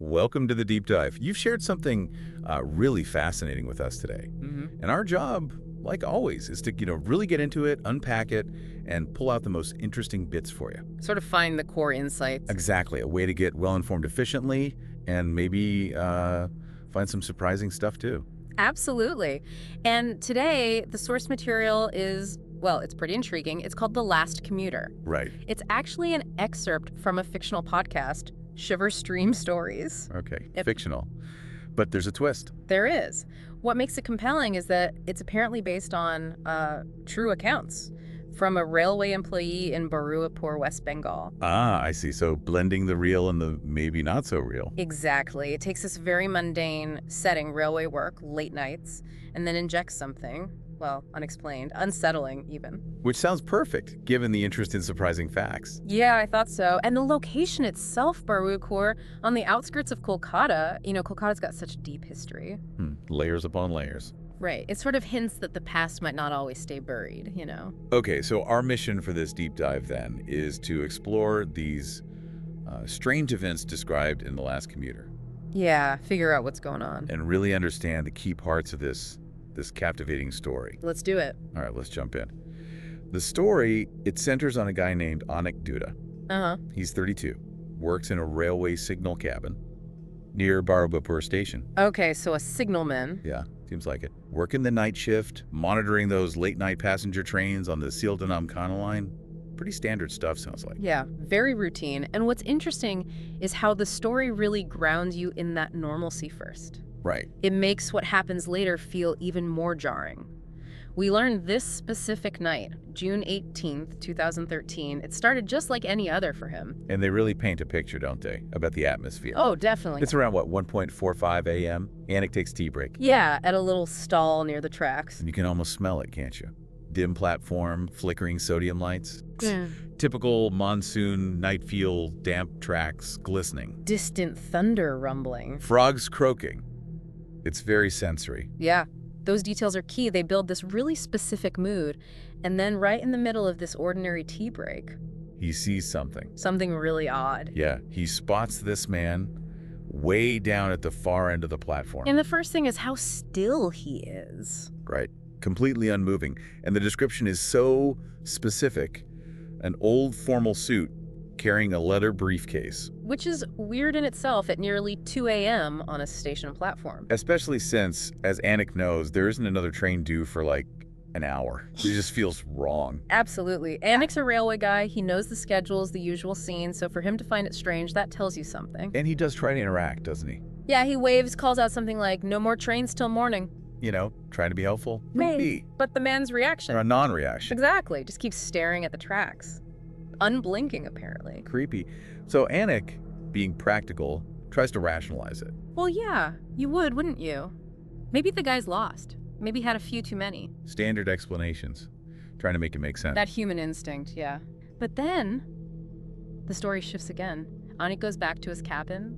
Welcome to the deep dive. You've shared something really fascinating with us today. And our job, like always, is to really get into it, unpack it, and pull out the most interesting bits for you. Sort of find the core insights. Exactly. A way to get well-informed efficiently and maybe find some surprising stuff too. Absolutely. And today, the source material is, well, it's pretty intriguing. It's called The Last Commuter. Right. It's actually an excerpt from a fictional podcast, Shiver Stream Stories. Okay. Fictional. But there's a twist. There is. What makes it compelling is that it's apparently based on true accounts from a railway employee in Baruipur, West Bengal. Ah, I see. So blending the real and the maybe not so real. Exactly. It takes this very mundane setting, railway work, late nights, and then injects something, well, unexplained, unsettling even. Which sounds perfect, given the interest in surprising facts. Yeah, I thought so. And the location itself, Baruipur, on the outskirts of Kolkata, Kolkata's got such deep history. Layers upon layers. Right. It sort of hints that the past might not always stay buried, Okay, so our mission for this deep dive then is to explore these strange events described in The Last Commuter. Yeah, figure out what's going on. And really understand the key parts of this captivating story. Let's do it. All right, let's jump in. The story, it centers on a guy named Anik Duda. Uh-huh. He's 32, works in a railway signal cabin near Baruipur station. Okay, so a signalman. Yeah, seems like it. Working the night shift, monitoring those late-night passenger trains on the Sealdanam-Kana line. Pretty standard stuff, sounds like. Yeah, very routine. And what's interesting is how the story really grounds you in that normalcy first. Right. It makes what happens later feel even more jarring. We learned this specific night, June 18th, 2013. It started just like any other for him. And they really paint a picture, don't they, about the atmosphere. Oh, definitely. It's around, 1:45 a.m.? Anik takes tea break. Yeah, at a little stall near the tracks. And you can almost smell it, can't you? Dim platform, flickering sodium lights. Yeah. Typical monsoon night feel, damp tracks glistening. Distant thunder rumbling. Frogs croaking. It's very sensory. Yeah, those details are key. They build this really specific mood. And then right in the middle of this ordinary tea break, He sees something. something really odd. Yeah, he spots this man way down at the far end of the platform. And the first thing is how still he is. Right. Completely unmoving. And the description is so specific. An old formal suit carrying a leather briefcase. Which is weird in itself at nearly 2 a.m. on a station platform. Especially since, as Anik knows, there isn't another train due for like an hour. It just feels wrong. Absolutely. Anik's a railway guy. He knows the schedules, the usual scenes, so for him to find it strange, that tells you something. And he does try to interact, doesn't he? Yeah, he waves, calls out something like, "No more trains till morning." Trying to be helpful. Maybe. But the man's reaction. Or a non-reaction. Exactly. Just keeps staring at the tracks. Unblinking, apparently. Creepy. So Anik, being practical, tries to rationalize it. Well, yeah, you would, wouldn't you? Maybe the guy's lost. Maybe had a few too many. Standard explanations. Trying to make it make sense. That human instinct, yeah. But then, the story shifts again. Anik goes back to his cabin.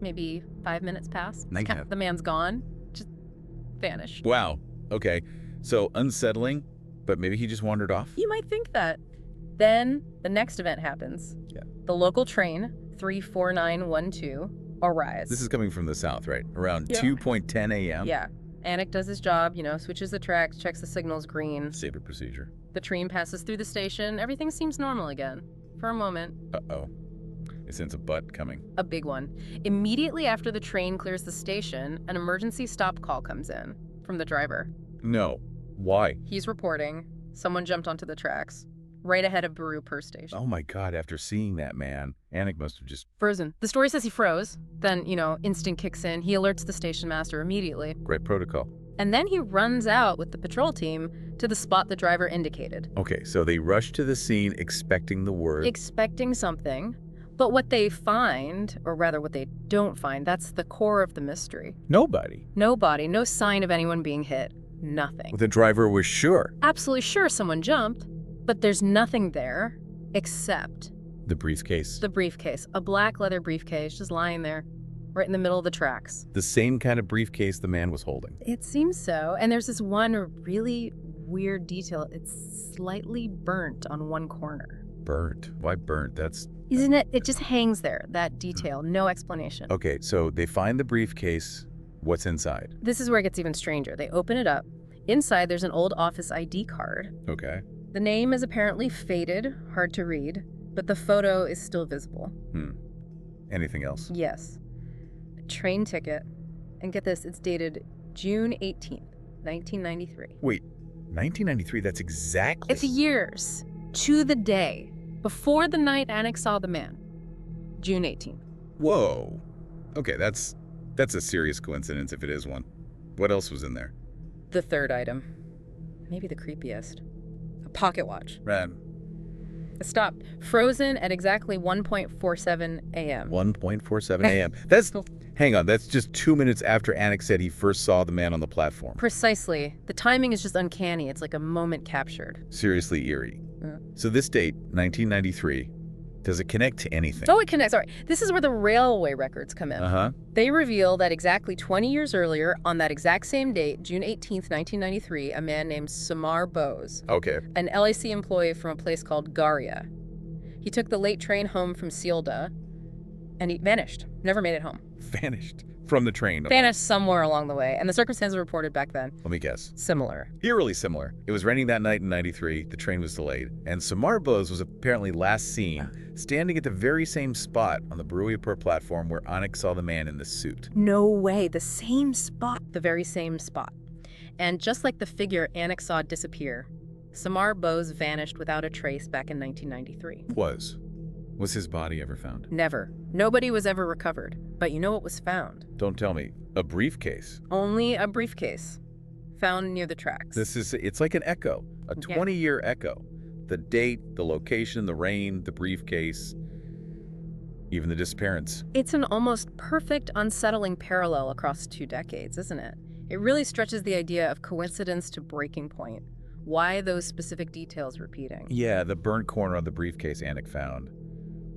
Maybe 5 minutes pass. Yeah. The man's gone. Just vanished. Wow. Okay. So unsettling, but maybe he just wandered off? You might think that. Then, the next event happens. Yeah. The local train, 34912, arrives. This is coming from the south, right? Around Yeah. 2:10 a.m.? Yeah. Anik does his job, switches the tracks, checks the signals green. Standard procedure. The train passes through the station. Everything seems normal again. For a moment. Uh-oh. I sense a butt coming. A big one. Immediately after the train clears the station, an emergency stop call comes in from the driver. No. Why? He's reporting someone jumped onto the tracks right ahead of Baruipur station. Oh my God, after seeing that man, Anik must have just... Frozen. The story says he froze. Then, instinct kicks in. He alerts the station master immediately. Great protocol. And then he runs out with the patrol team to the spot the driver indicated. Okay, so they rush to the scene expecting the word. Expecting something. But what they find, or rather what they don't find, that's the core of the mystery. Nobody. No body, no sign of anyone being hit. Nothing. The driver was sure. Absolutely sure someone jumped, but there's nothing there except The briefcase. the briefcase. A black leather briefcase just lying there, right in the middle of the tracks. The same kind of briefcase the man was holding. It seems so. And there's this one really weird detail. It's slightly burnt on one corner. Burnt. Why burnt? That's... Isn't it? It just hangs there, that detail, no explanation. Okay, so they find the briefcase. What's inside? This is where it gets even stranger. They open it up. Inside, there's an old office ID card. Okay. The name is apparently faded, hard to read, but the photo is still visible. Anything else? Yes. A train ticket. And get this, it's dated June 18th, 1993. Wait, 1993, that's exactly... It's years to the day before the night Anik saw the man. June 18th. Whoa. Okay, that's a serious coincidence if it is one. What else was in there? The third item. Maybe the creepiest. A pocket watch. Right. It stopped. Frozen at exactly 1:47 a.m. 1:47 a.m. That's... Hang on, that's just 2 minutes after Anik said he first saw the man on the platform. Precisely. The timing is just uncanny. It's like a moment captured. Seriously eerie. Yeah. So this date, 1993, does it connect to anything? Oh, it connects. All right. This is where the railway records come in. Uh-huh. They reveal that exactly 20 years earlier, on that exact same date, June 18th, 1993, a man named Samar Bose, Okay. an LAC employee from a place called Garia. He took the late train home from Sealda, and he vanished. Never made it home. Vanished from the train. Vanished somewhere along the way, and the circumstances reported back then. Let me guess. Similar. Eerily similar. It was raining that night in 93, the train was delayed, and Samar Bose was apparently last seen standing at the very same spot on the Baruipur platform where Anik saw the man in the suit. No way. The same spot. The very same spot. And just like the figure Anik saw disappear, Samar Bose vanished without a trace back in 1993. Was his body ever found? Never. Nobody was ever recovered. But you know what was found? Don't tell me. A briefcase. Only a briefcase. Found near the tracks. It's like an echo. A Yeah. 20-year echo. The date, the location, the rain, the briefcase, even the disappearance. It's an almost perfect, unsettling parallel across 2 decades, isn't it? It really stretches the idea of coincidence to breaking point. Why those specific details repeating? Yeah, the burnt corner of the briefcase Anik found.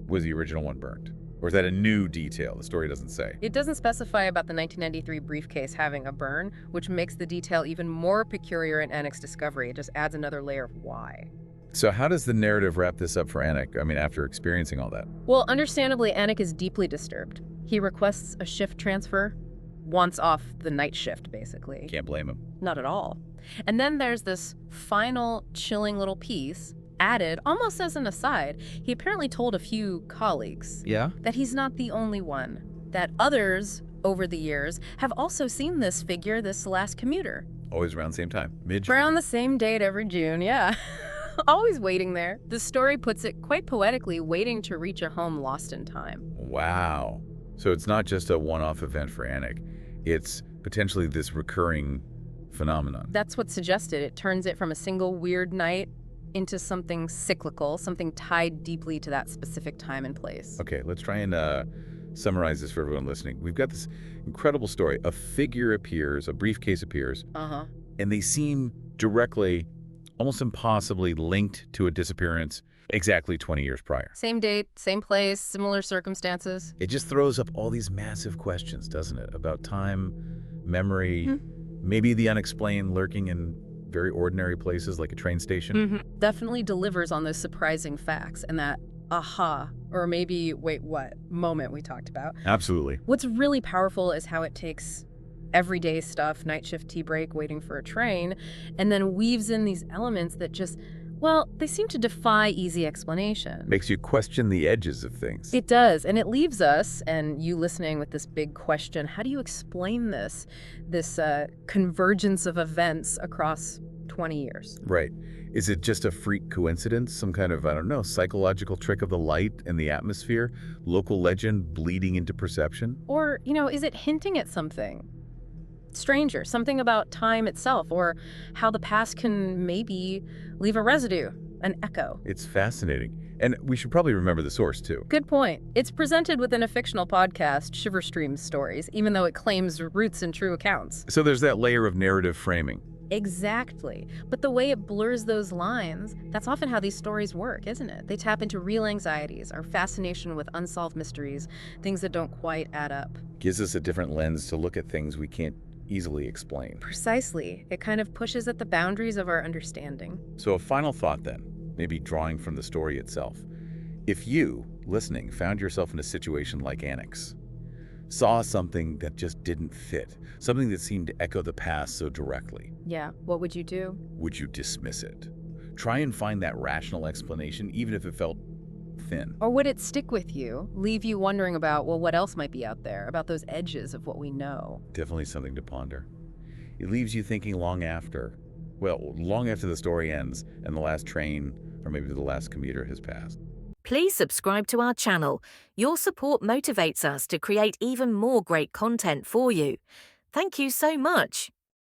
Was the original one burnt? Or is that a new detail? The story doesn't say. It doesn't specify about the 1993 briefcase having a burn, which makes the detail even more peculiar in Anik's discovery. It just adds another layer of why. So how does the narrative wrap this up for Anik? I mean, after experiencing all that. Well, understandably, Anik is deeply disturbed. He requests a shift transfer, wants off the night shift, basically. Can't blame him. Not at all. And then there's this final chilling little piece added almost as an aside. He apparently told a few colleagues that he's not the only one, that others over the years have also seen this figure, this last commuter. Always around the same time. Around the same date every June, yeah. Always waiting there. The story puts it quite poetically, waiting to reach a home lost in time. Wow. So it's not just a one-off event for Anik. It's potentially this recurring phenomenon. That's what's suggested. It turns it from a single weird night into something cyclical, something tied deeply to that specific time and place. Okay, let's try and summarize this for everyone listening. We've got this incredible story. A figure appears, a briefcase appears, and they seem directly, almost impossibly linked to a disappearance exactly 20 years prior. Same date, same place, similar circumstances. It just throws up all these massive questions, doesn't it? About time, memory, maybe the unexplained lurking in very ordinary places like a train station. Definitely delivers on those surprising facts and that aha, or maybe wait what, moment we talked about. Absolutely. What's really powerful is how it takes everyday stuff, night shift, tea break, waiting for a train, and then weaves in these elements that just, well, they seem to defy easy explanation. Makes you question the edges of things. It does, and it leaves us, and you listening with this big question, how do you explain this convergence of events across 20 years? Right. Is it just a freak coincidence? Some kind of, I don't know, psychological trick of the light and the atmosphere? Local legend bleeding into perception? Or, is it hinting at something stranger, something about time itself, or how the past can maybe leave a residue, an echo? It's fascinating. And we should probably remember the source, too. Good point. It's presented within a fictional podcast, Shiverstream's stories, even though it claims roots in true accounts. So there's that layer of narrative framing. Exactly. But the way it blurs those lines, that's often how these stories work, isn't it? They tap into real anxieties, our fascination with unsolved mysteries, things that don't quite add up. Gives us a different lens to look at things we can't easily explain. Precisely. It kind of pushes at the boundaries of our understanding. So a final thought then. maybe drawing from the story itself. If you, listening, found yourself in a situation like Annex, saw something that just didn't fit, something that seemed to echo the past so directly, Yeah, what would you do? would you dismiss it? Try and find that rational explanation, even if it felt thin. Or would it stick with you, leave you wondering about, well, what else might be out there, about those edges of what we know? Definitely something to ponder. It leaves you thinking long after the story ends and the last train or maybe the last commuter has passed. Please subscribe to our channel. Your support motivates us to create even more great content for you. Thank you so much.